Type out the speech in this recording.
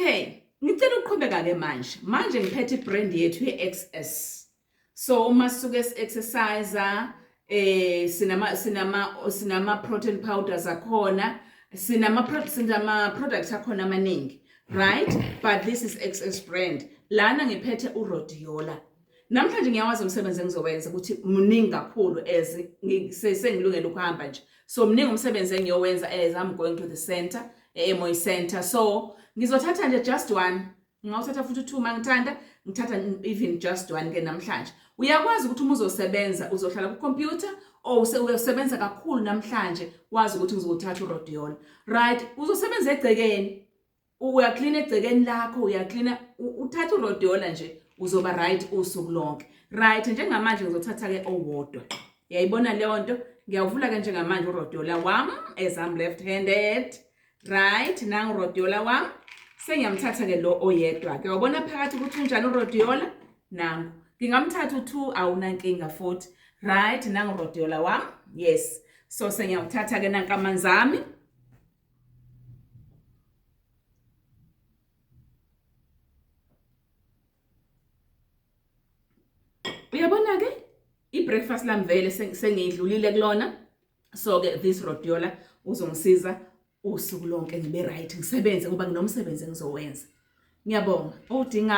Okay, ngicela ukuqhubeka ke manje ngiphethe ibrand yethu ye-XS. So uma sisuke exerciser sinama protein powders akhona, sinama products akhona amaningi, right? But this is XS brand. Lana ngiphethe uRhodiola. Namhlanje ngiyawazi umsebenzi engizowenza ukuthi mningi kakhulu sengilungele ukuhamba nje. So mningi umsebenzi engiyowenza as I'm going to the center, eMoy Center. So ngizothatha nje just one. Ngawuthatha futhi 2 mangithanda, ngithatha even just one ke namhlanje. Uyakwazi ukuthi uma uzosebenza uzohlala ku computer or usebenza kakhulu namhlanje wazi ukuthi ngizothatha uRhodiola. Right? Uzosebenza egcekeni. Uyaclean egcekeni lakho, uyaclean uthatha uRhodiola nje uzoba right usuku lonke. Right, njengamanje ngizothatha ke owodwa. Yayibona leyo nto? Ngiyavula ke njengamanje uRhodiola wami as I'm left handed. Right, nangu uRhodiola wami. Sengiyamthatha ke lo oyedwa. Ke uyabona phakathi ukuthi unjani uRhodiola? Nangu. Ngingamthatha u2 awunankinga futhi. Right, nangu uRhodiola wami. Yes. So sengiyamthatha ke nankamanzi ami. Uyabona ke i-breakfast lami vele sengidlulile kulona. So ke this Rhodiola uzongisiza usuku lonke ngibe right ngisebenze ngoba nginomsebenzi engizowenza. Ngiyabonga. Udinga